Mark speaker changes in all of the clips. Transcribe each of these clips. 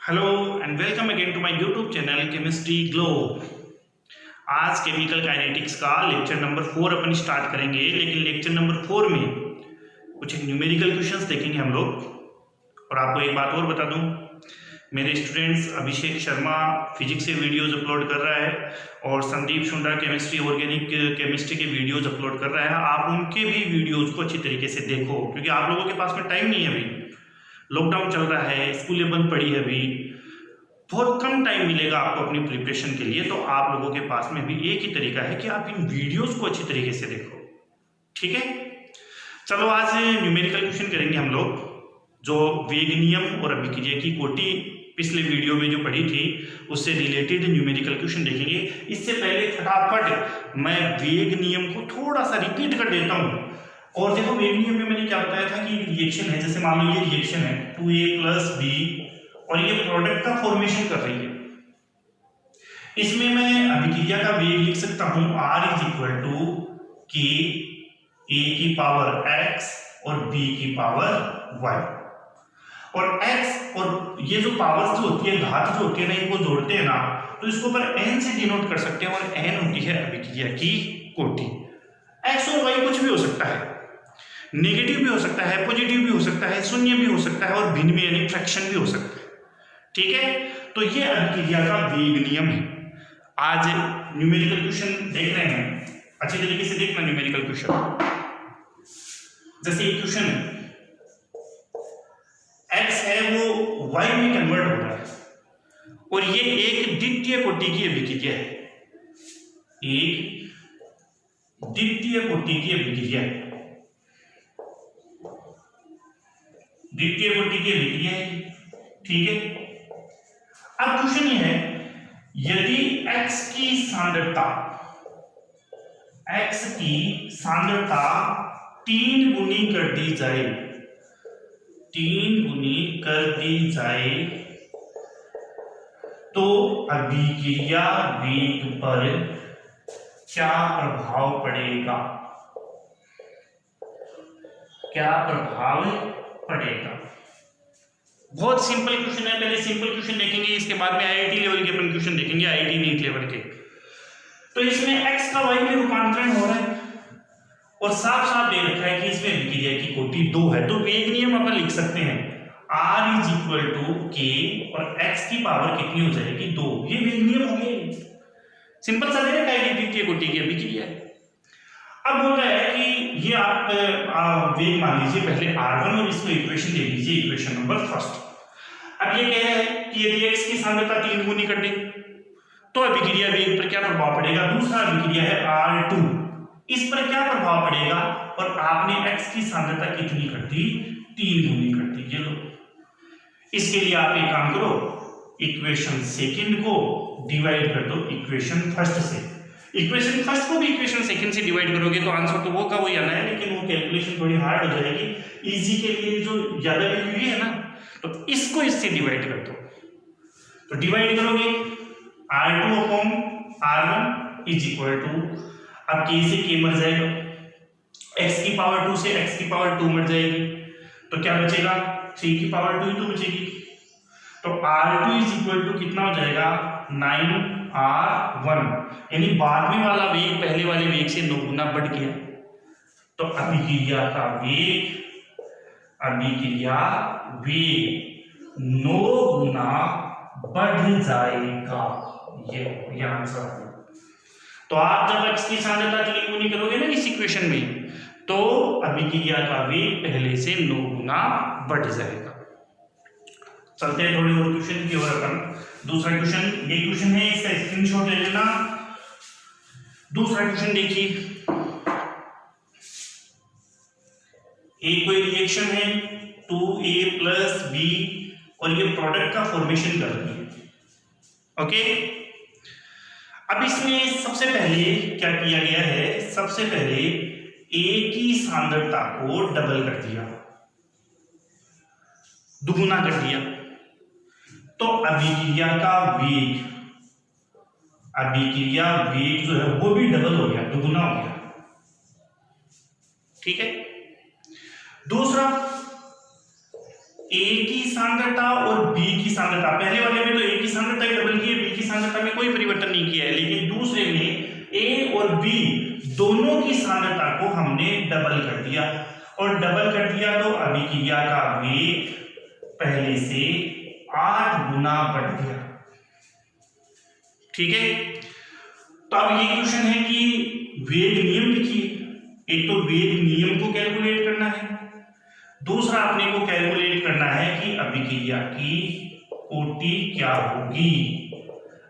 Speaker 1: Hello and welcome again to my YouTube channel Chemistry Glow. आज chemical kinetics का lecture number 4 अपन start करेंगे, लेकिन लेक्चर नंबर 4 में कुछ न्यूमेरिकल क्वेश्चंस देखेंगे हम लोग। और आपको एक बात और बता दूं, मेरे स्टूडेंट्स अभिषेक शर्मा फिजिक्स से वीडियोज अपलोड कर रहा है और संदीप शुंडा केमिस्ट्री ऑर्गेनिक केमिस्ट्री के वीडियोज अपलोड कर रहा है। आप उनके भी वीडियोज को अच्छी तरीके से देखो, क्योंकि आप लोगों के पास में टाइम नहीं है। अभी लॉकडाउन चल रहा है, स्कूलें बंद पड़ी है, अभी बहुत कम टाइम मिलेगा आपको अपनी प्रिपरेशन के लिए। तो आप लोगों के पास में भी एक ही तरीका है कि आप इन वीडियोस को अच्छी तरीके से देखो, ठीक है। चलो आज न्यूमेरिकल क्वेश्चन करेंगे हम लोग, जो वेग नियम और अभिक्रिया की कोटि पिछले वीडियो में जो पढ़ी थी उससे रिलेटेड न्यूमेरिकल क्वेश्चन देखेंगे। इससे पहले फटाफट मैं वेग नियम को थोड़ा सा रिपीट कर देता हूँ। और देखो, वेग नियम में मैंने क्या बताया था कि रिएक्शन है, जैसे मान लो ये रिएक्शन है 2a + b और ये प्रोडक्ट का फॉर्मेशन कर रही है। इसमें मैं अभिक्रिया का वेग लिख सकता हूं r = k a की पावर x और b की पावर y। और x और ये जो पावर्स जो होती है, घात जो होती है ना, इनको जोड़ते हैं ना तो इसको पर n से डिनोट कर सकते हैं, और n होती है अभिक्रिया की कोटि। x और y कुछ भी हो सकता है, नेगेटिव भी हो सकता है, पॉजिटिव भी हो सकता है, शून्य भी हो सकता है और भिन्न में यानी फ्रैक्शन भी हो सकता है, ठीक है। तो ये अभिक्रिया का वेग नियम है। आज न्यूमेरिकल क्वेश्चन देख रहे हैं, अच्छी तरीके से देखना न्यूमेरिकल क्वेश्चन। जैसे एक क्वेश्चन है, x है वो y में कन्वर्ट हो रहा है और ये एक द्वितीय कोटि की अभिक्रिया है, एक द्वितीय कोटि की अभिक्रिया है, द्वितीय कोटि की अभिक्रिया है, ठीक है। अब क्वेश्चन ये है, यदि x की सांद्रता 3 गुनी कर दी जाए, 3 गुनी कर दी जाए तो अभिक्रिया वेग पर क्या प्रभाव पड़ेगा, क्या प्रभाव पड़ेगा। बहुत सिंपल क्वेश्चन है। पहले सिंपल क्वेश्चन देखेंगे, इसके बाद में आईआईटी लेवल के अपन क्वेश्चन देखेंगे, आईआईटी नीट लेवल के। तो इसमें x का y में रूपांतरण हो रहा है और साफ साफ दे रखा है कि इसमें अभिक्रिया की कोटि 2 है। तो वेग नियम अपन लिख सकते हैं r = k और x की पावर कितनी हो जाएगी 2। ये वेग नियम हो गया, सिंपल सा दे रखा है कि द्वितीय कोटि की अभिक्रिया है। अब बोल रहा है कि ये आप वेग मान लीजिए पहले r1 और इसको इक्वेशन दे दीजिए, इक्वेशन नंबर 1। अब ये कह रहा है कि यदि x की सांद्रता 3 गुनी कर दे तो अभिक्रिया वेग पर क्या प्रभाव पड़ेगा। दूसरा अभिक्रिया है r2, इस पर क्या प्रभाव पड़ेगा। और आपने x की सांद्रता कितनी कर दी, 3 गुनी कर दी। ये लो, इसके लिए आप एक काम करो, इक्वेशन सेकंड को डिवाइड कर दो इक्वेशन फर्स्ट से। इक्वेशन फर्स्ट को भी इक्वेशन सेकंड से डिवाइड करोगे तो आंसर तो वो का वही आना है, लेकिन वो कैलकुलेशन थोड़ी हार्ड हो जाएगी। इजी के लिए जो ज्यादा वैल्यू है ना, तो इसको इससे डिवाइड कर दो। तो डिवाइड करोगे r2/r1 = अब k से k मर जाएगा, x की पावर 2 से x की पावर 2 मर जाएगी, तो क्या बचेगा, 3 की पावर 2 ही तो बचेगी। तो r2 कितना हो जाएगा, 9r1, यानी बाद में वाला वेग पहले वाले वेग से 9 गुना बढ़ गया। तो अभिक्रिया का वेग, अभिक्रिया वेग 9 गुना बढ़ जाएगा। ये आंसर है। तो आप जब x की सांद्रता 3 गुनी करोगे ना इस इक्वेशन में, तो अभिक्रिया का वेग पहले से 9 गुना बढ़ जाएगा। चलते हैं थोड़ी और क्वेश्चन की ओर अपन। दूसरा क्वेश्चन, ये क्वेश्चन है, इसका स्क्रीनशॉट ले लेना। दूसरा क्वेश्चन देखिए, एक कोई रिएक्शन है 2a + b और ये प्रोडक्ट का फॉर्मेशन कर रही है, ओके। अब इसमें सबसे पहले क्या किया गया है, सबसे पहले a की सांद्रता को डबल कर दिया, दुगुना कर दिया। तो अभिक्रिया का वेग, अभिक्रिया वेग जो है वो भी डबल हो गया, दुगुना हो गया, ठीक है। दूसरा, ए की सांद्रता और बी की सांद्रता, पहले वाले में तो ए की सांद्रता ही डबल की है, बी की सांद्रता में कोई परिवर्तन नहीं किया है, लेकिन दूसरे में ए और बी दोनों की सांद्रता को हमने डबल कर दिया, और डबल कर दिया तो अभिक्रिया का वेग पहले से 8 गुना बढ़ गया। ठीक है, तो अब ये क्वेश्चन है कि वेग नियम लिखिए। एक तो वेग नियम को कैलकुलेट करना है, दूसरा अपने को कैलकुलेट करना है कि अभिक्रिया की कोटि क्या होगी।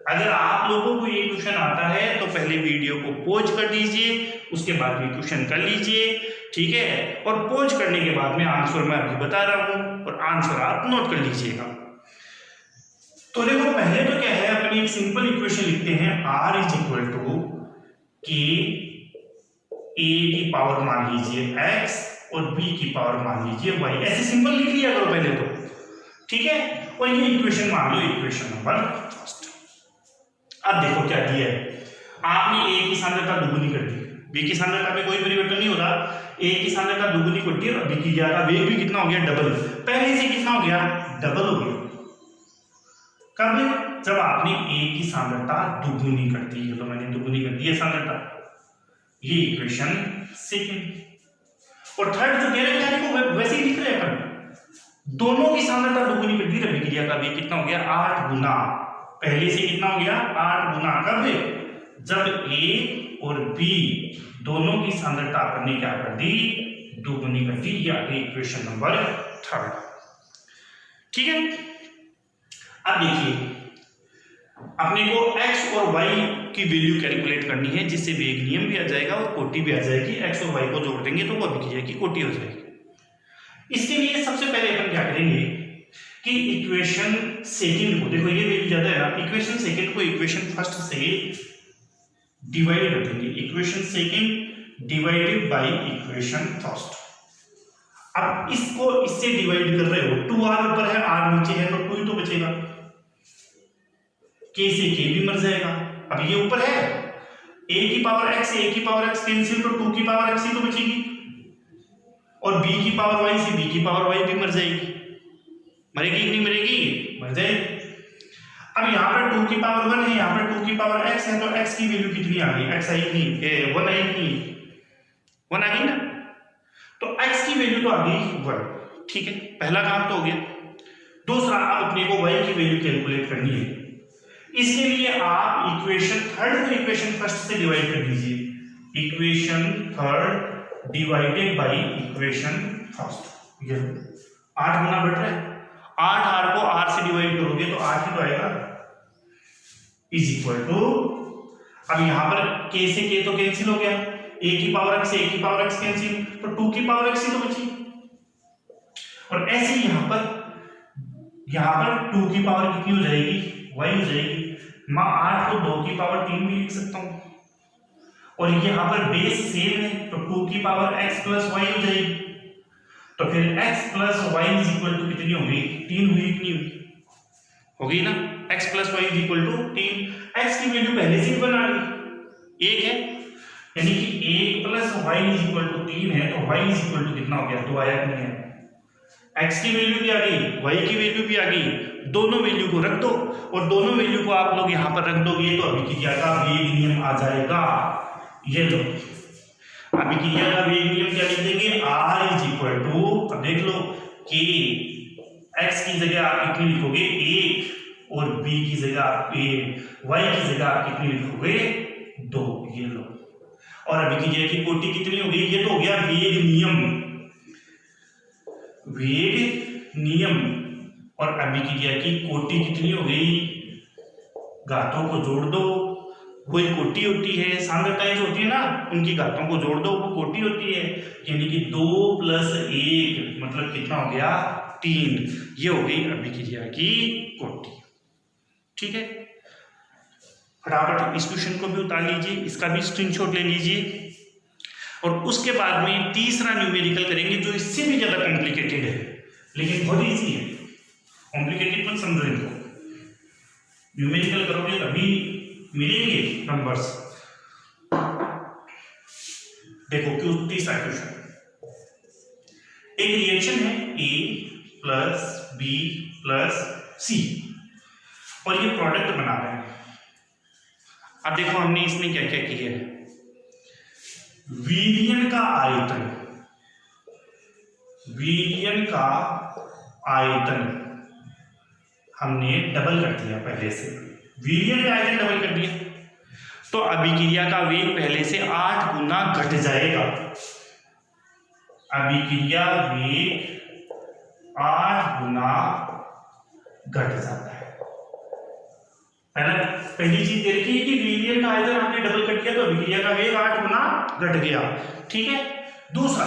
Speaker 1: अगर आप लोगों को ये क्वेश्चन आता है तो पहले वीडियो को पॉज कर दीजिए, उसके बाद में क्वेश्चन कर लीजिए, ठीक है। और पॉज करने के बाद में आंसर मैं अभी बता रहा हूं और आंसर आप नोट कर लीजिएगा। तो देखो पहले तो क्या है, अपनी एक सिंपल इक्वेशन लिखते हैं, r is equal to K a की पावर मान लीजिए x और b की पावर मान लीजिए y, ऐसे सिंपल लिख लिया करो पहले तो, ठीक है। और ये इक्वेशन मान लो इक्वेशन नंबर फर्स्ट। अब देखो क्या दिया है, आपने a की सांद्रता दुगुनी कर दी, b की सांद्रता में कोई परिवर्तन नहीं हो रहा, a की सांद्रता दुगुनी कर दी और अभिक्रिया का वेग भी कितना हो गया, डबल। पहले से कितना हो गया, डबल हो गया। कब, जब आपने a की सांद्रता दुगुनी कर दी, तो मैंने दुगुनी कर दी है सांद्रता, ये इक्वेशन सेकंड। और थर्ड जो दे रहे हैं को वैसे ही लिख रहे हैं, दोनों की सांद्रता दुगुनी कर दी, अभिक्रिया का वेग कितना हो गया, 8 गुना। पहले से कितना हो गया, 8 गुना। कब, जब a और b दोनों की सांद्रता अपने क्या कर दी, दुगुनी कर दी, या इक्वेशन नंबर थर्ड। ठीक है, अब देखिए अपने को x और y की वैल्यू कैलकुलेट करनी है, जिससे वेग नियम भी आ जाएगा और कोटि भी आ जाएगी। x और y को जोड़ देंगे तो वो अभिक्रिया की कोटि हो जाएगी। इसके लिए सबसे पहले अपन क्या करेंगे कि इक्वेशन सेकंड को, देखो ये वैल्यू ज्यादा है ना, इक्वेशन सेकंड को इक्वेशन फर्स्ट से डिवाइड कर देंगे, equation second divided by equation first. अब इसको इससे डिवाइड कर रहे हो, 2r ऊपर है r नीचे है तो 2 ही तो बचेगा, k से k भी मर जाएगा। अब ये ऊपर है a की पावर x से a की पावर x कैंसिल, तो 2 की पावर x ही तो बचेगी, और b की पावर y से b की पावर y भी मर जाएगी। मरेगी कि नहीं मरेगी, मर जाएगी। अब यहाँ पर 2 की पावर 1 है, यहाँ पर 2 की पावर x है, तो x की वैल्यू कितनी आ गई, x आएगी 1 आएगी, 1 आ गई ना, तो x की वैल्यू तो आ गई 1। ठीक है, पहला काम तो हो गया। दूसरा, अब अपने को y की वैल्यू कैलकुलेट करनी है। इसके लिए आप इक्वेशन थर्ड को इक्वेशन फर्स्ट से डिवाइड कर दीजिए, equation third divided by equation first. ये 8 गुना बढ़ रहा है, 8 r को r से डिवाइड करोगे तो 8 ही तो आएगा, इज इक्वल टू, अब यहां पर k से k तो कैंसिल हो गया, a की पावर x से a की पावर x कैंसिल, तो 2 की पावर x ही तो बची। और ऐसे ही यहां पर 2 की पावर कितनी हो जाएगी, y हो जाएगी। मैं 8 को 2 की पावर 3 भी लिख सकता हूं, और यहाँ पर बेस सेम है तो 2 की पावर x प्लस y हो जाएगी। तो फिर x plus y is equal to कितनी होगी, 3 हुई, कितनी हुई होगी ना, x plus y is equal to 3। x की वैल्यू पहले से ही बना ली 1 है, यानी कि 1 plus y is equal to 3 है, तो y इज इक्वल टू कितना हो गया, 2 आया नहीं है। x की वैल्यू भी आ गई, y की वैल्यू भी आ गई, दोनों वैल्यू को रख दो, और दोनों वैल्यू को आप लोग यहां पर रख दोगे तो अभिक्रिया का वेग नियम आ जाएगा। ये लो, अभिक्रिया का वेग नियम क्या लिख देंगे, r इज इक्वल टू, अब देख लो कि x की जगह आप कितनी लिखोगे 1, और b की जगह आप y की जगह आप कितनी लिखोगे 2। ये लो, और अभिक्रिया की कोटि कितनी हो गई, ये तो हो गया वेग नियम, वेग नियम। और अभिक्रिया की कोटि कितनी हो गई, घातों को जोड़ दो, कोई कोटि होती है, सांद्रताएं जो होती है ना उनकी घातों को जोड़ दो, वो कोटि होती है, यानी कि 2 + 1 मतलब कितना हो गया 3। ये हो गई अभिक्रिया की कोटि। ठीक है, फटाफट इस क्वेश्चन को भी उतार लीजिए, इसका भी स्क्रीनशॉट ले लीजिए, और उसके बाद में तीसरा न्यूमेरिकल करेंगे जो इससे भी ज्यादा कॉम्प्लिकेटेड है, लेकिन बहुत ईजी है, कॉम्प्लिकेटेड मत समझो इनको। न्यूमेरिकल करोगे तभी मिलेंगे नंबर्स। देखो क्यों, तीसरा क्वेश्चन, एक रिएक्शन है A प्लस बी प्लस सी, और ये प्रोडक्ट बना रहे हैं। अब देखो हमने इसमें क्या क्या किया है, विलयन का आयतन, विलयन का आयतन हमने डबल कर दिया पहले से, विलयन का आयतन डबल कर दिया, तो अभिक्रिया का वेग पहले से 8 गुना घट जाएगा। अभिक्रिया वेग 8 गुना घट जाता है। पहली चीज देखिए कि विलयन का आयतन हमने डबल कर दिया तो अभिक्रिया का वेग 8 गुना घट गया। ठीक है, दूसरा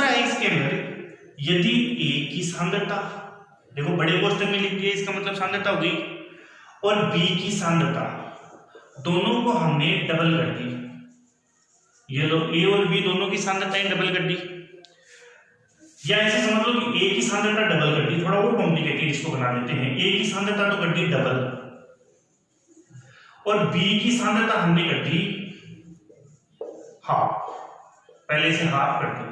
Speaker 1: है इसके अंदर, यदि A की सांद्रता, देखो बड़े कोष्ठक में लिख दिया, इसका मतलब सांद्रता होगी, और B की सांद्रता, दोनों को हमने डबल कर दी। ये लो A और B दोनों की सांद्रताएं डबल कर दी, या ऐसे समझ लो कि A की सांद्रता डबल कर दी, थोड़ा और कॉम्प्लिकेटेड इसको बना देते हैं। A की सांद्रता तो कर दी डबल, और B की सांद्रता हमने कर दी हाफ, पहले से हाफ कर दी,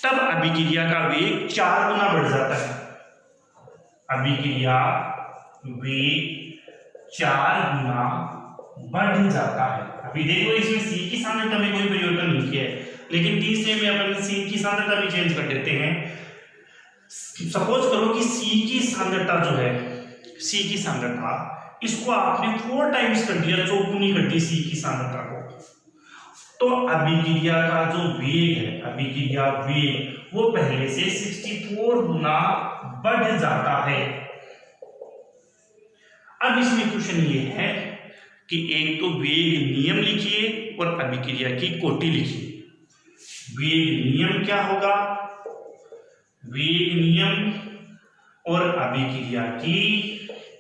Speaker 1: तब अभिक्रिया का वेग 4 गुना बढ़ जाता है। अभिक्रिया वेग 4 गुना बढ़ जाता है। अभी देखो इसमें C की सांद्रता में कोई परिवर्तन नहीं किया है, लेकिन तीसरे में अपन C की सांद्रता भी चेंज कर देते हैं। सपोज करो कि C की सांद्रता जो है, C की सांद्रता, इसको आपने 4 टाइम्स कर दिया, चौगुनी कर दी C की सांद्रता को, तो अभिक्रिया का जो वेग है, अभिक्रिया वेग वो पहले से 64 गुना बढ़ जाता है। अब इसमें क्वेश्चन ये है कि एक तो वेग नियम लिखिए और अभिक्रिया की कोटि लिखिए। वेग नियम क्या होगा, वेग नियम और अभिक्रिया की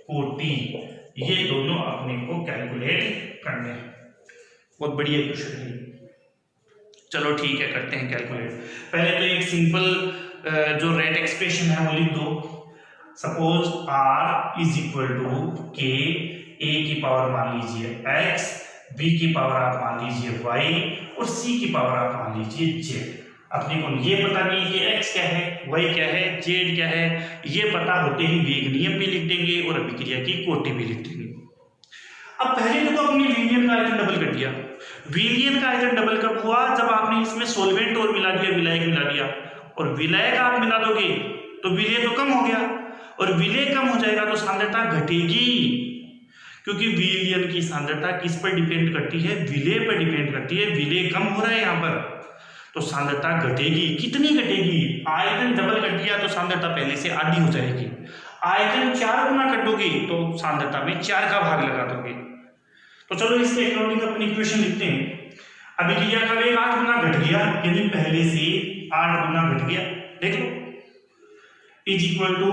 Speaker 1: कोटि, ये दोनों अपने को कैलकुलेट करने हैं। बहुत बढ़िया क्वेश्चन है। चलो ठीक है, करते हैं कैलकुलेट। पहले तो एक सिंपल जो रेट एक्सप्रेशन है वो लिख दो। Suppose R is equal to K, A की पावर मान लीजिए x, B की पावर आप मान लीजिए y, और C की पावर आप मान लीजिए z। अपने को ये पता नहीं कि x क्या है, y क्या है, z क्या है, ये पता होते ही वेग नियम भी लिख देंगे और अभिक्रिया की कोटि भी लिख देंगे। अब पहले तो अपने विलयन का आयतन डबल कर दिया। विलयन का आयतन डबल कब हुआ, जब आपने इसमें सोलवेंट और मिला दिया, विलायक मिला दिया, और विलायक आप मिला दोगे तो विलय तो कम हो गया, और विलय कम हो जाएगा तो सांद्रता घटेगी, क्योंकि विलयन की सांद्रता किस पर डिपेंड करती है, विलय पर डिपेंड करती है। विलय कम हो रहा है यहाँ पर, तो सांद्रता घटेगी। कितनी घटेगी, आयतन डबल कर दिया तो सांद्रता पहले से आधी हो जाएगी। आयतन 4 गुना कर दोगे तो सांद्रता में 4 का भाग लगा दोगे। तो चलो इसके अकॉर्डिंग अपनी इक्वेशन लिखते हैं। अभिक्रिया का वेग 8 गुना घट गया, यानी पहले से 8 गुना घट गया। देख लो, इज इक्वल टू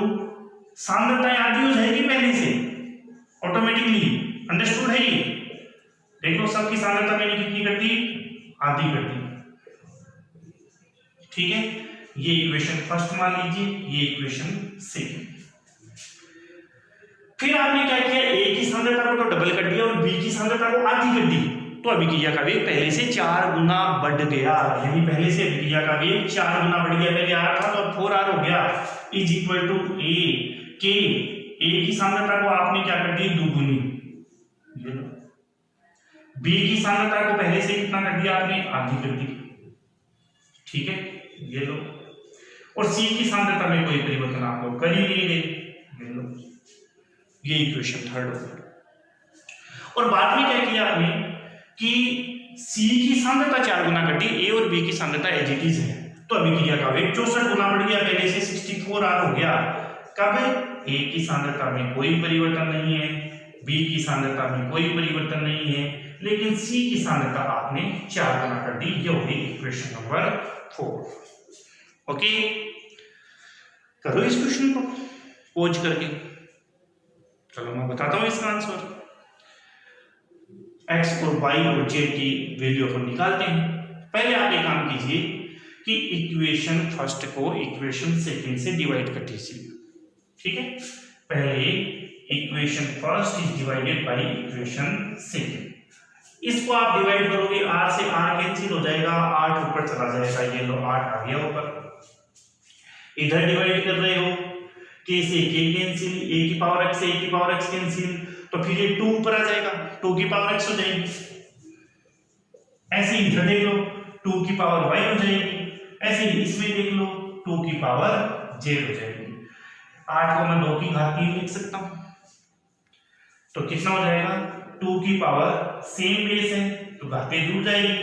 Speaker 1: सांद्रता आधी हो जाएगी पहले से ऑटोमेटिकली, अंडरस्टूड है ये। देख लो सबकी सांद्रता मैंने कितनी कर दी, आधी कर दी। ठीक है, ये इक्वेशन फर्स्ट मान लीजिए, ये इक्वेशन सेकंड। फिर आपने क्या किया, A की सांद्रता को तो डबल कर दिया और B की सांद्रता को आधी कर दी, तो अभिक्रिया का वेग पहले से 4 गुना बढ़ गया। यानी पहले से अभिक्रिया का वेग 4 गुना बढ़ गया। पहले 8 था तो अब 4R हो गया। इज इक्वल टू A के, A की सांद्रता को आपने क्या कर दी, दुगुनी। B की सांद्रता को पहले से कितना कर दिया आपने, आधी कर दी। ठीक है, ये लो, और C की सांद्रता में कोई परिवर्तन आप लोग कर ही नहीं गए, ये लो, ये इक्वेशन थर्ड हो गया। और बाद में क्या किया आपने कि C की सांद्रता 4 गुना कर दी, A और B की सांद्रता एज इट इज है, तो अभिक्रिया का वेग 64 गुना बढ़ गया, पहले से 64R हो गया। कब, A की सांद्रता में कोई परिवर्तन नहीं है, B की सांद्रता में कोई परिवर्तन नहीं है, लेकिन C की सांद्रता आपने 4 गुना कर दी। ये हो गई इक्वेशन नंबर 4। ओके, करो इस क्वेश्चन को पोज करके। चलो मैं बताता हूं इसका आंसर। x और y और z की वैल्यू अपन निकालते हैं। पहले आप एक काम कीजिए कि इक्वेशन फर्स्ट को इक्वेशन सेकंड से डिवाइड कर दीजिए। ठीक है, पहले equation first is divided by equation second. इसको आप डिवाइड करोगे, r से r कैंसिल हो जाएगा, 8 ऊपर चला जाएगा, ये लो 8 आ गया ऊपर। इधर डिवाइड कर रहे हो, k से k कैंसिल, a की पावर x से a की पावर x कैंसिल, तो फिर ये 2 ऊपर आ जाएगा, 2 की पावर x हो जाएगी। ऐसे ही इधर देख लो 2 की पावर y हो जाएगी, ऐसे ही इसमें देख लो 2 की पावर z हो जाएगी। 8 को मैं 2 की घात 3 लिख सकता हूं, तो कितना हो जाएगा, 2 की पावर सेम बेस है तो घातें जुड़ जाएगी।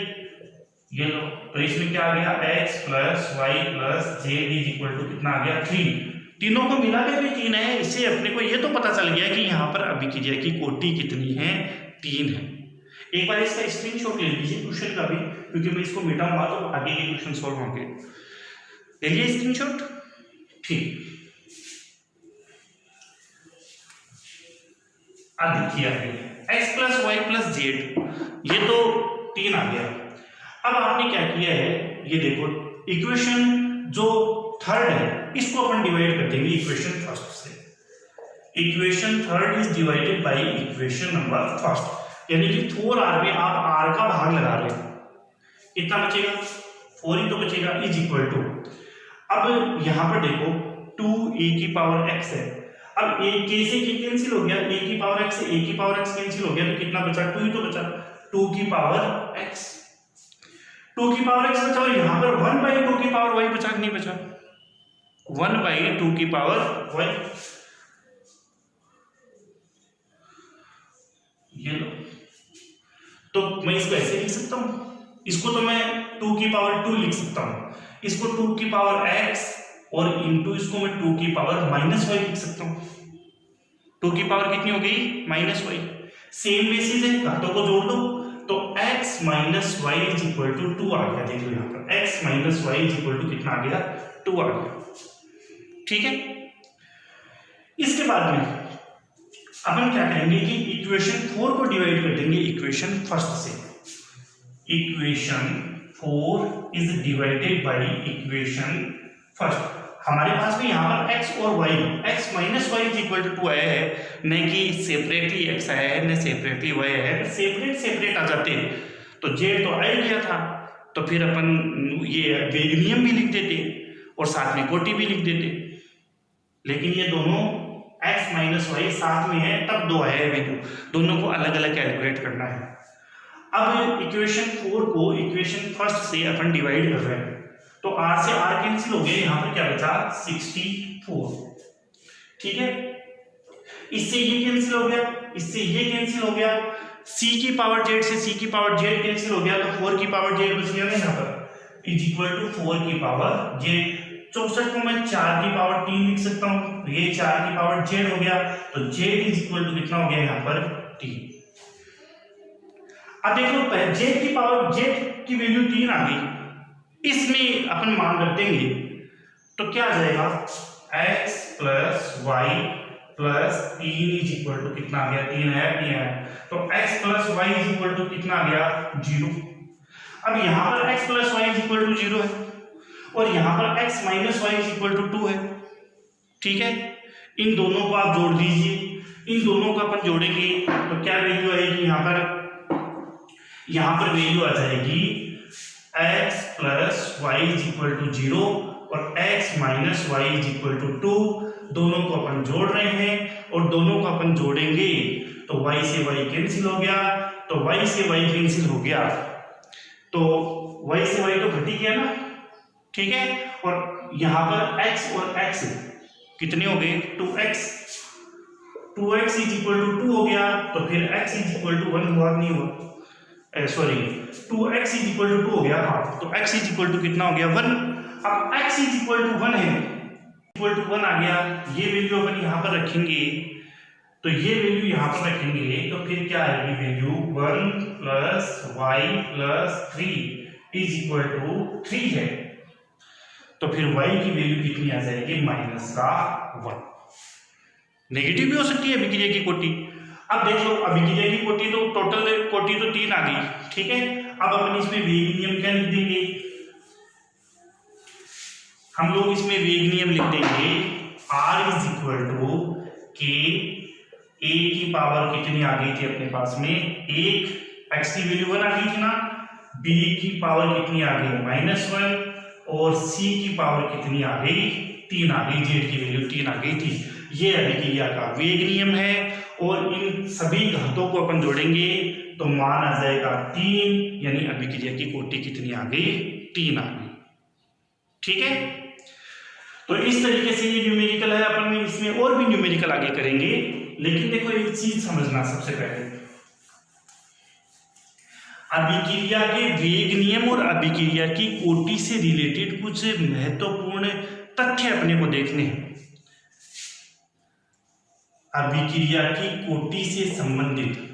Speaker 1: ये लो, तो इसमें क्या आ गया, x plus Y plus Z is equal to कितना आ गया, 3। तीनों को मिला के भी 3 है, इससे अपने को ये तो पता चल गया कि यहाँ पर अभिक्रिया की कोटि कितनी है, 3 है। एक बार इसका स्क्रीनशॉट ले लीजिए क्वेश्चन का भी, क्योंकि मैं इसको मिटाऊंगा तो आगे के क्वेश्चन सॉल्व होंगे। ले लिए स्क्रीनशॉट, ठीक। अब देखिए x plus Y plus Z, ये तो 3 आ गया। अब आपने क्या किया है, ये देखो इक्वेशन जो थर्ड है इसको अपन डिवाइड कर देंगे इक्वेशन फर्स्ट से। Equation third is divided by equation number first, यानी कि 4r में आप r का भाग लगा रहे हो, कितना बचेगा, 4 ही तो बचेगा, इज इक्वल टू, अब यहां पर देखो 2a की पावर x है, अब a k से k कैंसिल हो गया, a की पावर x से a की पावर x कैंसिल हो गया, तो कितना बचा, 2 ही तो बचा, 2 की पावर x, 2 की पावर x बचा, और यहां पर 1 बाई 2 की पावर y बचा कि नहीं बचा, 1 बाई 2 की पावर y। ये लो, तो मैं इसको ऐसे लिख सकता हूं, इसको तो मैं 2 की पावर 2 लिख सकता हूं, इसको 2 की पावर x और इंटू इसको मैं 2 की पावर माइनस वाई लिख सकता हूं। 2 की पावर कितनी हो गई, माइनस वाई, सेम बेसिस है, घातों को जोड़ दो, तो x minus Y is equal to 2 आ गया। देखो यहां पर x minus Y is equal to कितना आ गया, 2 आ गया, ठीक है। इसके बाद में अपन क्या करेंगे कि इक्वेशन 4 को डिवाइड कर देंगे इक्वेशन फर्स्ट से। Equation 4 is divided by equation first. हमारे पास में यहाँ पर x और y, x minus Y is equal to 2 आया है, न कि सेपरेटली x आया है, न सेपरेटली y आया है। सेपरेट सेपरेट आ जाते तो z तो आ ही गया था, तो फिर अपन ये वेग नियम भी लिख देते और साथ में कोटि भी लिख देते, लेकिन ये दोनों x माइनस वाई साथ में है तब 2 आया है वैल्यू, दोनों को अलग अलग कैलकुलेट करना है। अब इक्वेशन 4 को इक्वेशन फर्स्ट से अपन डिवाइड कर रहे हैं, तो r से r कैंसिल हो गया, यहां पर क्या बचा, 64, ठीक है। इससे ये कैंसिल हो गया, इससे ये कैंसिल हो गया, c की पावर z से c की पावर z कैंसिल हो गया, तो 4 की पावर z बच गया ना यहाँ पर, इज इक्वल टू 4 की पावर z। 64 को मैं 4 की पावर 3 लिख सकता हूं, तो ये 4 की पावर z हो गया, तो z इज इक्वल टू कितना हो गया यहाँ पर, 3। अब देख लो z की पावर z की वैल्यू 3 आ गई, इसमें अपन मान रख देंगे तो क्या आ जाएगा, x plus Y plus 3 is equal to कितना आ गया, 3 है, 3 है, तो x plus Y is equal to कितना आ गया, 0। अब यहां पर x plus Y is equal to 0 है और यहां पर x minus Y is equal to 2 है, ठीक है। इन दोनों को आप जोड़ दीजिए, इन दोनों को अपन जोड़ेंगे तो क्या वैल्यू आएगी, यहां पर वैल्यू आ जाएगी x plus Y is equal to 0 और x minus Y is equal to 2। दोनों को अपन जोड़ रहे हैं और दोनों को अपन जोड़ेंगे तो y से y कैंसिल हो गया, तो y से y कैंसिल हो गया, तो y से y तो घट ही गया ना, ठीक है। और यहां पर x और x कितने हो गए, 2x इज इक्वल टू 2 हो गया, तो फिर x इज इक्वल टू 1 हुआ नहीं हुआ, sorry 2x is equal to 2 हो गया, हाँ, तो x इज इक्वल टू कितना हो गया, 1। अब x इज इक्वल टू 1 है, इक्वल टू 1 आ गया, ये वैल्यू अपन यहाँ पर रखेंगे, तो ये वैल्यू यहाँ पर रखेंगे, तो फिर क्या आएगी value, 1 plus Y plus 3 is equal to 3 है, तो फिर y की वैल्यू कितनी आ जाएगी, -1। नेगेटिव भी हो सकती है अभिक्रिया की कोटि। अब देख लो अभिक्रिया की कोटि तो टोटल कोटि तो 3 आ गई, ठीक है। अब अपन इसमें वेग नियम क्या लिख देंगे, हम लोग इसमें वेग नियम लिख देंगे, r is equal to k, a की पावर कितनी आ गई थी अपने पास में, 1 x की वैल्यू 1 आ गई थी ना, b की पावर कितनी आ गई -1 और c की पावर कितनी आ गई 3 आ गई, z की वैल्यू 3 आ गई थी। ये अभिक्रिया का वेग नियम है और इन सभी घातों को अपन जोड़ेंगे तो मान आ जाएगा 3, यानी अभिक्रिया की कोटि कितनी आ गई 3 आ गई। ठीक है, तो इस तरीके से ये न्यूमेरिकल है, अपन इसमें और भी न्यूमेरिकल आगे करेंगे। लेकिन देखो एक चीज समझना सबसे पहले, अभिक्रिया के वेग नियम और अभिक्रिया की कोटि से रिलेटेड कुछ महत्वपूर्ण तथ्य अपने को देखने हैं। अभिक्रिया की कोटि से संबंधित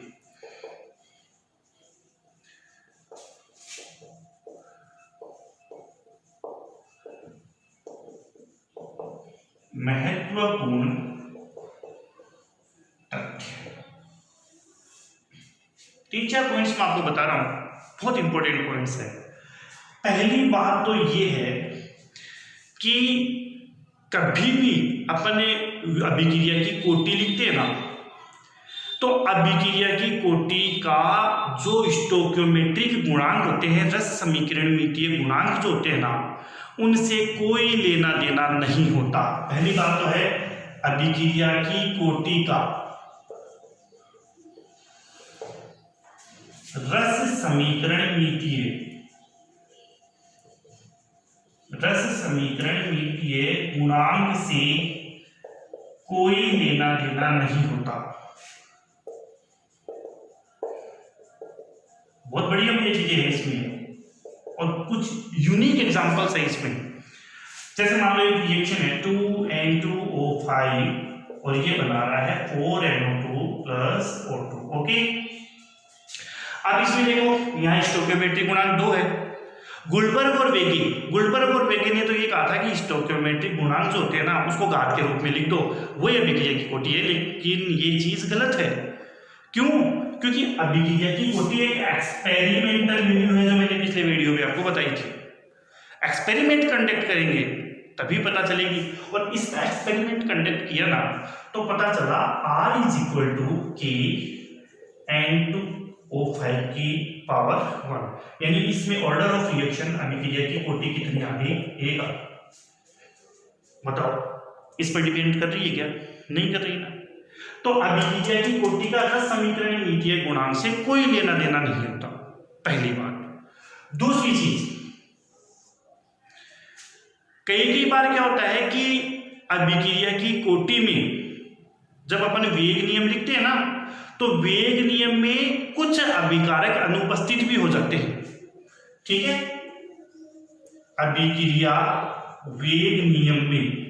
Speaker 1: महत्वपूर्ण तथ्य 3-4 पॉइंट्स मैं आपको बता रहा हूं, बहुत इंपॉर्टेंट पॉइंट्स है। पहली बात तो ये है कि कभी भी अपने अभिक्रिया की कोटि लिखते हैं ना, तो अभिक्रिया की कोटि का जो स्टोइकियोमेट्रिक गुणांक होते हैं, रस समीकरणमितीय गुणांक जो होते हैं ना, उनसे कोई लेना देना नहीं होता। पहली बात तो है अभिक्रिया की कोटि का रस समीकरणमितीय गुणांक से कोई लेना देना नहीं होता। बहुत बढ़िया बढ़िया चीजें हैं इसमें और कुछ यूनिक एग्जांपल्स है इसमें। जैसे मान लो एक रिएक्शन है 2N2O5 और ये बना रहा है 4NO2 प्लस O2। ओके, अब इसमें देखो यहाँ स्टोइकियोमेट्रिक गुणांक 2 है। गुल्डबर्ग और बेगी ने तो ये कहा था कि स्टोइकियोमेट्रिक गुणांक जो होते हैं ना, उसको घात के रूप में लिख दो, वही अभिक्रिया की कोटि है। लेकिन ये चीज गलत है। क्यों? क्योंकि अभिक्रिया की कोटि एक एक्सपेरिमेंटल वैल्यू है, जो मैंने पिछले वीडियो में आपको बताई थी। एक्सपेरिमेंट कंडक्ट करेंगे तभी पता चलेगी, और इसका एक्सपेरिमेंट कंडक्ट किया ना तो पता चला R = K N2O5 की पावर 1, यानी इसमें ऑर्डर ऑफ रिएक्शन अभिक्रिया की कोटि कितनी आ गई 1 आ। बताओ इस पर डिपेंड कर रही है क्या? नहीं कर रही ना। तो अभिक्रिया की कोटि का रस समीकरणमितीय गुणांक से कोई लेना देना नहीं होता, पहली बात। दूसरी चीज, कई बार क्या होता है कि अभिक्रिया की कोटि में जब अपन वेग नियम लिखते हैं ना, तो वेग नियम में कुछ अभिकारक अनुपस्थित भी हो जाते हैं। ठीक है, अभिक्रिया वेग नियम में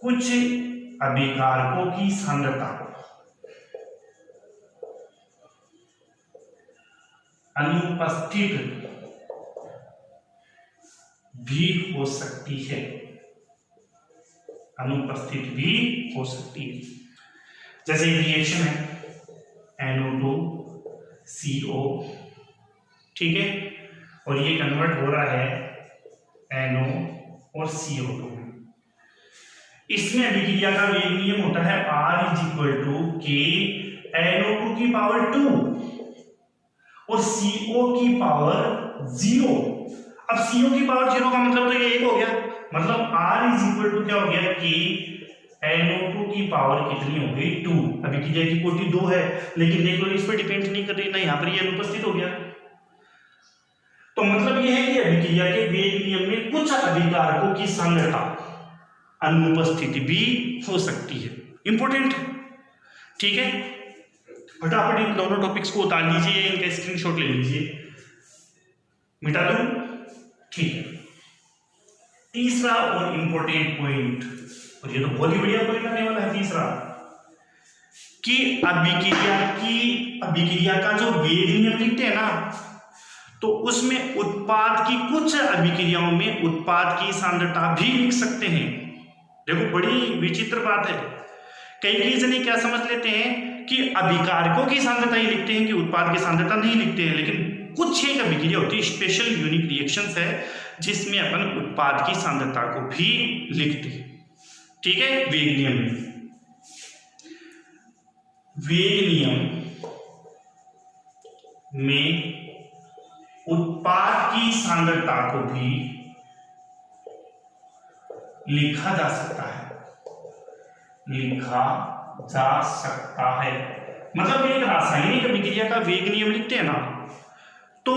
Speaker 1: कुछ अभिकारकों की सांद्रता अनुपस्थित भी हो सकती है, अनुपस्थित भी हो सकती है। जैसे एक रिएक्शन है NO2CO, ठीक है, और ये कन्वर्ट हो रहा है NO और CO2। इसमें अभिक्रिया का वेग नियम होता है R = K NO2 की पावर 2 और CO की पावर 0। अब CO की पावर 0 का मतलब तो ये 1 हो गया, मतलब R = क्या हो गया K NO2 की पावर कितनी हो गई 2। अभिक्रिया की कोटि 2 है, लेकिन देखो इस पर डिपेंड नहीं कर रही ना, यहाँ पर ये अनुपस्थित हो गया। तो मतलब ये है कि अभिक्रिया के वेग नियम में कुछ अभिकारकों की सांद्रता अनुपस्थिति भी हो सकती है। इंपॉर्टेंट है, ठीक है। फटाफट इन दोनों टॉपिक्स को उतार लीजिए, इनका स्क्रीनशॉट ले लीजिए, मिटा दूं, ठीक है। तीसरा और इंपॉर्टेंट पॉइंट, और ये तो बहुत ही बढ़िया पॉइंट आने वाला है तीसरा, कि अभिक्रिया का जो वेग नियम लिखते हैं ना, तो उसमें उत्पाद की कुछ अभिक्रियाओं में उत्पाद की सांद्रता भी लिख सकते हैं। देखो बड़ी विचित्र बात है, कई जने क्या समझ लेते हैं कि अभिकारकों की सांद्रता ही लिखते हैं कि उत्पाद की सांद्रता नहीं लिखते हैं, लेकिन कुछ एक अभिक्रिया होती है, स्पेशल यूनिक रिएक्शंस है, जिसमें अपन उत्पाद की सांद्रता को भी लिखते हैं, ठीक है, वेग नियम में। वेग नियम में उत्पाद की सांद्रता को भी लिखा जा सकता है, लिखा जा सकता है। मतलब एक रासायनिक अभिक्रिया का वेग नियम लिखते हैं ना, तो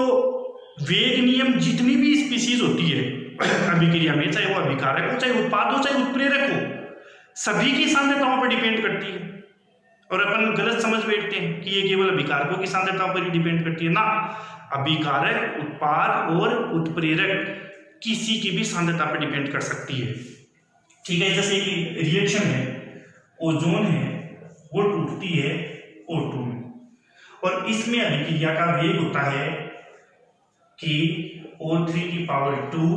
Speaker 1: वेग नियम जितनी भी स्पीशीज होती है अभिक्रिया में, चाहे वो अभिकारक हो, चाहे उत्पाद हो, चाहे उत्प्रेरक हो, सभी की सांद्रताओं पर डिपेंड करती है। और अपन गलत समझ बैठते हैं कि ये केवल अभिकारकों की सांद्रताओं पर ही डिपेंड करती है ना, अभिकारक, उत्पाद और उत्प्रेरक किसी की भी सांद्रता पर डिपेंड कर सकती है। ठीक है, जैसे एक रिएक्शन है, ओजोन है वो टूटती है O2 में, और इसमें अभिक्रिया का वेग होता है कि O3 की पावर 2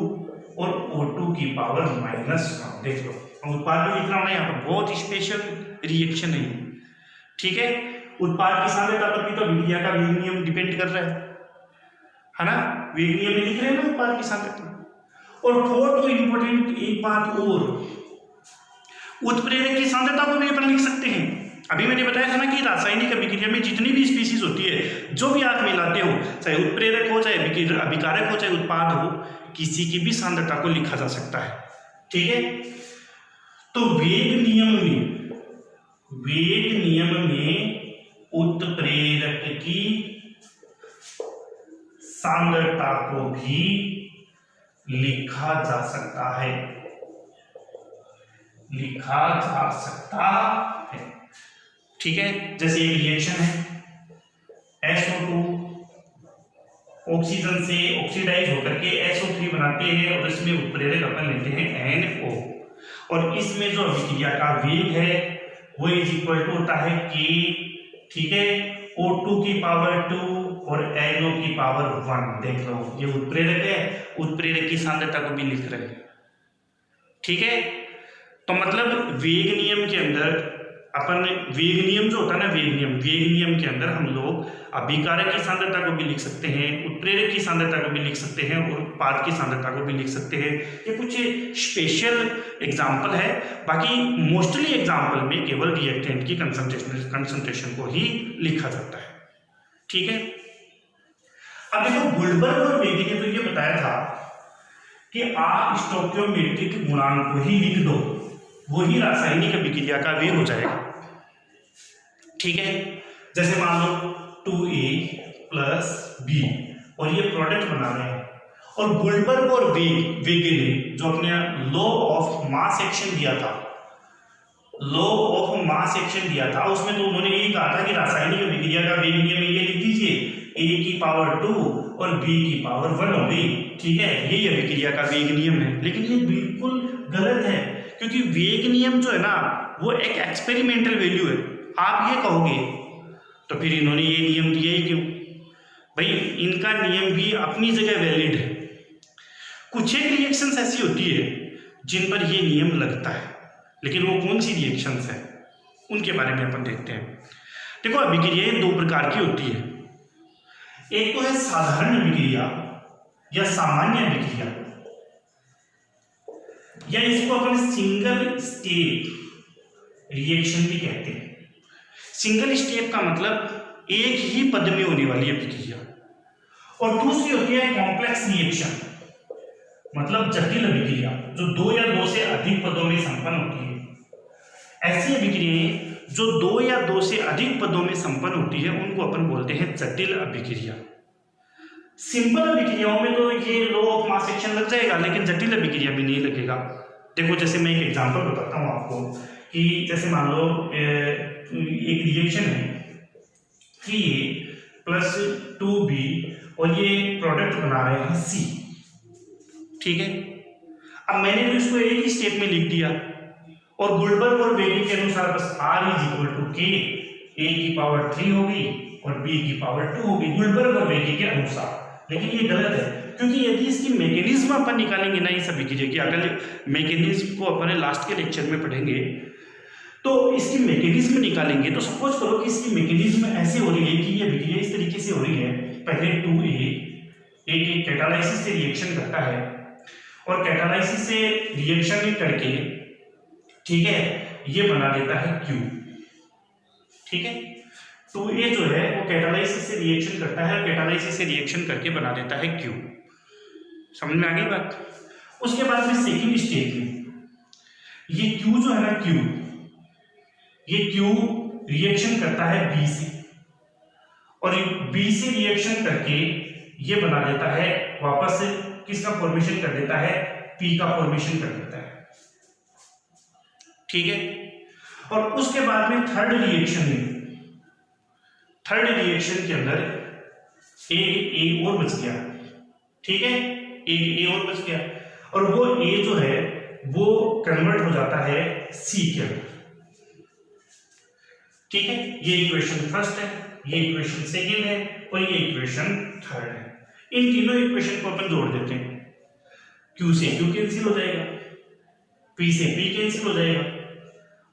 Speaker 1: और O2 की पावर -1। देख लो, उत्पाद में लिखना होना यहाँ पर, बहुत स्पेशल रिएक्शन है, ठीक है। उत्पाद की सांद्रता पर भी तो अभिक्रिया का वेग नियम डिपेंड कर रहा है ना, वेग नियम में लिख रहे हैं ना उत्पाद की सांद्रता। और फोर्थ तो इंपॉर्टेंट एक बात और, उत्प्रेरक की सांद्रता को भी अपन लिख सकते हैं। अभी मैंने बताया था ना कि रासायनिक अभिक्रिया में जितनी भी स्पीशीज होती है, जो भी आप मिलाते हो, चाहे उत्प्रेरक हो, चाहे अभिकारक हो, चाहे उत्पाद हो, किसी की भी सांद्रता को लिखा जा सकता है, ठीक है। तो वेग नियम में उत्प्रेरक की सांद्रता को भी लिखा जा सकता है, लिखा जा सकता है, ठीक है। जैसे एक रिएक्शन है, SO2 ऑक्सीजन से ऑक्सीडाइज होकर के SO3 बनाते हैं, और इसमें उत्प्रेरक अपन लेते हैं NO, और इसमें जो अभिक्रिया का वेग है वो इज इक्वल टू होता है K, ठीक है, O2 की पावर 2 और NO की पावर 1। देख लो, ये उत्प्रेरक है, उत्प्रेरक की सांद्रता को भी लिख रहे हैं, ठीक है। तो मतलब वेग नियम के अंदर अपन, वेग नियम जो होता है ना, वेग नियम के अंदर हम लोग अभिकारक की सांद्रता को भी लिख सकते हैं, उत्प्रेरक की सांद्रता को भी लिख सकते हैं, और उत्पाद की सांद्रता को भी लिख सकते हैं। ये कुछ स्पेशल एग्जाम्पल है, बाकी मोस्टली एग्जाम्पल में केवल रिएक्टेंट की कंसंट्रेशन को ही लिखा जाता है, ठीक है। अब देखो, गुल्डबर्ग और बेगी ने तो ये बताया था कि आप स्टोइकियोमेट्रिक गुणांक को ही लिख दो, वही रासायनिक अभिक्रिया का वेग हो जाएगा, ठीक है। जैसे मान लो 2A + B, और ये प्रोडक्ट बना रहे हैं, और गुल्डबर्ग और बेगे ने जो अपने लॉ ऑफ मास एक्शन दिया था, उसमें तो उन्होंने यही कहा था कि रासायनिक अभिक्रिया का वेग नियम ये लिख दीजिए, A की पावर 2 और B की पावर 1 हो गई, ठीक है, यही अभिक्रिया का वेग नियम है। लेकिन ये बिल्कुल गलत है, क्योंकि वेग नियम जो है ना, वो एक एक्सपेरिमेंटल वैल्यू है। आप ये कहोगे तो फिर इन्होंने ये नियम दिया ही क्यों? भाई, इनका नियम भी अपनी जगह वैलिड है। कुछ एक रिएक्शंस ऐसी होती है जिन पर ये नियम लगता है, लेकिन वो कौन सी रिएक्शंस है उनके बारे में अपन देखते हैं। देखो, अभिक्रियाएं दो प्रकार की होती है, एक तो है साधारण अभिक्रिया या सामान्य अभिक्रिया, या इसको अपन सिंगल स्टेप रिएक्शन भी कहते हैं। सिंगल स्टेप का मतलब एक ही पद में होने वाली अभिक्रिया, और दूसरी होती है कॉम्प्लेक्स रिएक्शन, मतलब जटिल अभिक्रिया जो 2 या 2 से अधिक पदों में संपन्न होती है। ऐसी अभिक्रियाएं जो 2 या 2 से अधिक पदों में संपन्न होती है उनको अपन बोलते हैं जटिल अभिक्रिया। सिंपल अभिक्रियाओं में तो ये लॉ ऑफ मास एक्शन लग जाएगा, लेकिन जटिल अभिक्रिया में नहीं लगेगा। देखो, जैसे मैं एक एग्जांपल बताता हूँ आपको कि जैसे मान लो एक रिएक्शन है Ca + 2B, और ये प्रोडक्ट बना रहे हैं C, ठीक है। अब मैंने तो इसको एक ही स्टेप में लिख दिया, और गुल्डबर्ग और बेगी के अनुसार बस R = K, A की पावर 3 होगी और B की पावर 2 होगी, गुल्डबर्ग और बेगी के अनुसार। लेकिन ये गलत है, क्योंकि यदि इसकी मैकेनिज्म अपन निकालेंगे ना, इस अभिक्रिया की अगले मैकेनिज्म को अपन लास्ट के लेक्चर में पढ़ेंगे, तो इसकी मैकेनिज्म निकालेंगे तो सपोज करो कि इसकी मैकेनिज्म ऐसे हो रही है कि ये अभिक्रिया इस तरीके से हो रही है। पहले 2A एक कैटालाइसिस से रिएक्शन करता है, और कैटालाइसिस से रिएक्शन करके, ठीक है, ये बना देता है Q, ठीक है। 2A जो है वो कैटालाइसिस से रिएक्शन करता है और कैटालाइसिस से रिएक्शन करके बना देता है Q। समझ में आ गई बात। उसके बाद में सेकंड स्टेप में ये Q जो है ना Q, ये Q रिएक्शन करता है B से और B से रिएक्शन करके ये बना देता है वापस से किसका फॉर्मेशन कर देता है, P का फॉर्मेशन कर देता है। ठीक है। और उसके बाद में थर्ड रिएक्शन के अंदर एक और बच गया। ठीक है, एक और बच गया और वो A जो है वो कन्वर्ट हो जाता है C के अंदर। ठीक है, ये इक्वेशन फर्स्ट है, ये इक्वेशन सेकंड है और ये इक्वेशन थर्ड है। इन तीनों इक्वेशन को अपन जोड़ देते हैं। Q से Q कैंसिल हो जाएगा, P से P कैंसिल हो जाएगा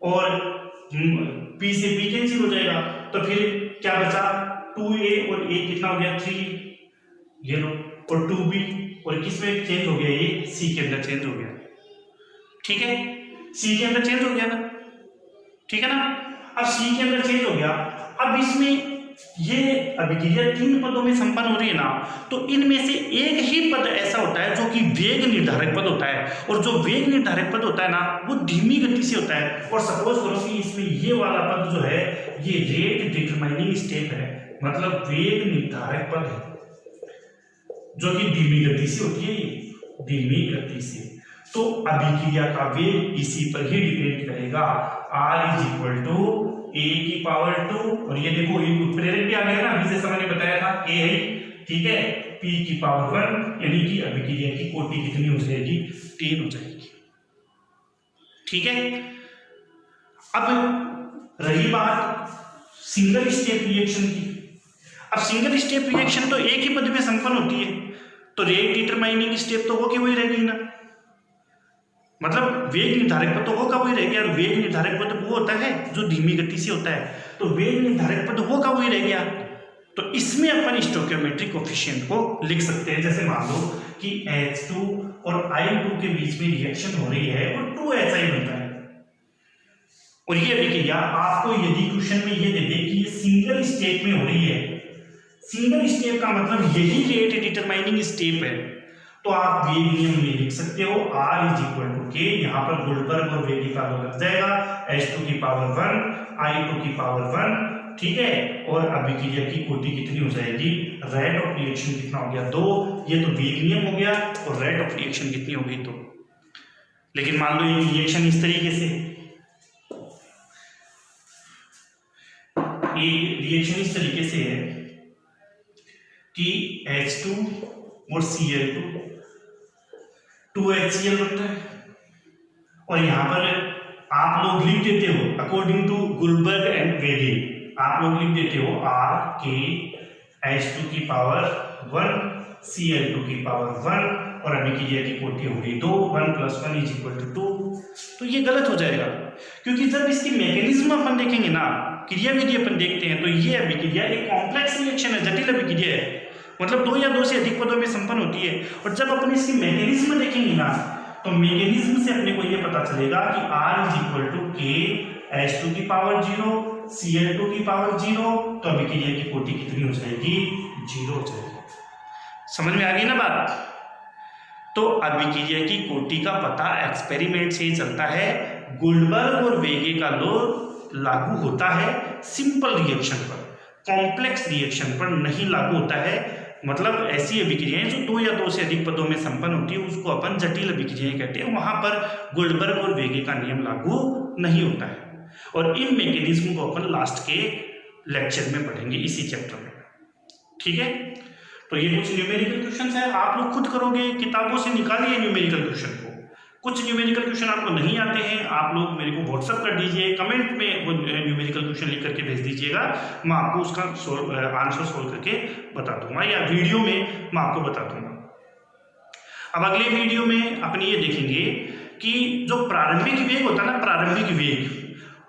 Speaker 1: और P से P कैंसिल हो जाएगा, तो फिर क्या बचा, 2A और A कितना हो गया 3, ये लो, और 2B और किसमें चेंज हो गया, ये C के अंदर चेंज हो गया। ठीक है, C के अंदर चेंज हो गया ना, ठीक है ना। अब C के अंदर चेंज हो गया, अब इसमें ये अभिक्रिया 3 पदों में संपन्न हो रही है ना, तो इनमें से एक ही पद ऐसा होता है जो कि वेग निर्धारक पद होता है, और जो वेग निर्धारक पद होता है ना वो धीमी गति से होता है। और सपोज करो कि इसमें ये वाला पद जो है ये रेट डिटरमाइनिंग स्टेप है, मतलब वेग निर्धारक पद है जो कि धीमी गति से होती है, धीमी गति से। तो अभिक्रिया का वेग इसी पर ही डिपेंड करेगा, R = A की पावर 2, और ये देखो ये उत्प्रेरक भी आ गया ना, अभी से मैंने बताया था A है, ठीक है, P की पावर 1, यानी कि अभिक्रिया की कोटि कितनी हो जाएगी, 3 हो जाएगी। ठीक है। अब रही बात सिंगल स्टेप रिएक्शन की। अब सिंगल स्टेप रिएक्शन तो एक ही पद में संपन्न होती है, तो रेट डिटरमाइनिंग स्टेप तो वो की वही रहेगी ना, मतलब वेग निर्धारक पद तो वो का वही रह गया। और वेग निर्धारक पद वो होता है जो धीमी गति से होता है, तो वेग निर्धारक पद वो का वही रह गया। तो इसमें अपन स्टोइकियोमेट्रिक कोएफिशिएंट को लिख सकते हैं। जैसे मान लो कि H2 और I2 के बीच में रिएक्शन हो रही है और 2HI बनता है, और ये अभिक्रिया आपको यदि क्वेश्चन में ये दे दे कि ये सिंगल स्टेप में हो रही है, सिंगल स्टेप का मतलब यही रेट डिटरमाइनिंग स्टेप है, तो आप वेग नियम में लिख सकते हो R = K, यहाँ पर गुल्डबर्ग और वेगे का लग जाएगा, H2 की पावर 1, I2 की पावर 1, ठीक है। और अभिक्रिया की कोटि कितनी हो जाएगी, रेट ऑफ रिएक्शन कितना हो गया, 2, ये तो वेग नियम हो गया, और रेट ऑफ रिएक्शन कितनी हो गई 2। लेकिन मान लो ये रिएक्शन इस तरीके से, ये रिएक्शन इस तरीके से है कि H2 और Cl2 2HCl बनता है, और यहां पर आप लोग लिख देते हो अकॉर्डिंग टू गुल्डबर्ग एंड वेगे, आप लोग लिख देते हो RK H2 की पावर 1 Cl2 की पावर 1, और अभिक्रिया की कोटि हो गई 2, 1 + 1 = 2। तो ये गलत हो जाएगा, क्योंकि जब इसकी मैकेनिज्म अपन देखेंगे ना, क्रियाविधि अपन देखते हैं, तो ये अभिक्रिया एक कॉम्प्लेक्स रिएक्शन है, जटिल अभिक्रिया है, मतलब 2 या 2 से अधिक पदों में संपन्न होती है। और जब अपन इसकी मैकेनिज्म देखेंगे ना, तो मैकेनिज्म से अपने को ये पता चलेगा कि R = K H2 की पावर 0 Cl2 की पावर 0, तो अभिक्रिया की कोटि कितनी हो जाएगी, 0 हो जाएगी। समझ में आ गई ना बात। तो अभिक्रिया की कोटि का पता एक्सपेरिमेंट से ही चलता है, गुल्डबर्ग और वेगे का लॉ लागू होता है सिंपल रिएक्शन पर, कॉम्प्लेक्स रिएक्शन पर नहीं लागू होता है। मतलब ऐसी अभिक्रियाएं जो 2 या 2 से अधिक पदों में संपन्न होती है उसको अपन जटिल अभिक्रियाएं कहते हैं, वहां पर गुल्डबर्ग और वेगे का नियम लागू नहीं होता है। और इन मैकेनिज्म को अपन लास्ट के लेक्चर में पढ़ेंगे इसी चैप्टर में, ठीक है। तो ये कुछ न्यूमेरिकल क्वेश्चन है, आप लोग खुद करोगे, किताबों से निकालिए न्यूमेरिकल क्वेश्चन को। कुछ न्यूमेरिकल क्वेश्चन आपको नहीं आते हैं, आप लोग मेरे को व्हाट्सअप कर दीजिए, कमेंट में वो न्यूमेरिकल क्वेश्चन लिख करके भेज दीजिएगा, मैं आपको उसका आंसर सोल्व करके बता दूंगा, या वीडियो में मैं आपको बता दूंगा। अब अगले वीडियो में अपन ये देखेंगे कि जो प्रारंभिक वेग होता है ना, प्रारंभिक वेग,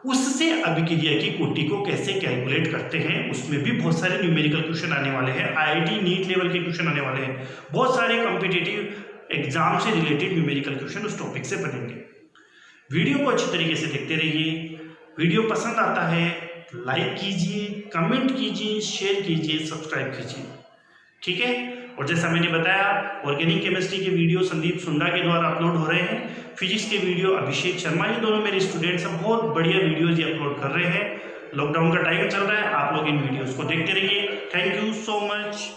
Speaker 1: उससे अभिक्रिया की कोटि को कैसे कैलकुलेट करते हैं, उसमें भी बहुत सारे न्यूमेरिकल क्वेश्चन आने वाले हैं, IIT नीट लेवल के क्वेश्चन आने वाले हैं, बहुत सारे कॉम्पिटिटिव एग्जाम से रिलेटेड न्यूमेरिकल क्वेश्चन उस टॉपिक से बनेंगे। वीडियो को अच्छी तरीके से देखते रहिए, वीडियो पसंद आता है लाइक कीजिए, कमेंट कीजिए, शेयर कीजिए, सब्सक्राइब कीजिए। ठीक है। और जैसा मैंने बताया, ऑर्गेनिक केमिस्ट्री के वीडियो संदीप सुंडा के द्वारा अपलोड हो रहे हैं, फिजिक्स के वीडियो अभिषेक शर्मा, ये दोनों मेरे स्टूडेंट्स हैं, बहुत बढ़िया वीडियोज ये अपलोड कर रहे हैं। लॉकडाउन का टाइम चल रहा है, आप लोग इन वीडियोस को देखते रहिए। Thank you so much.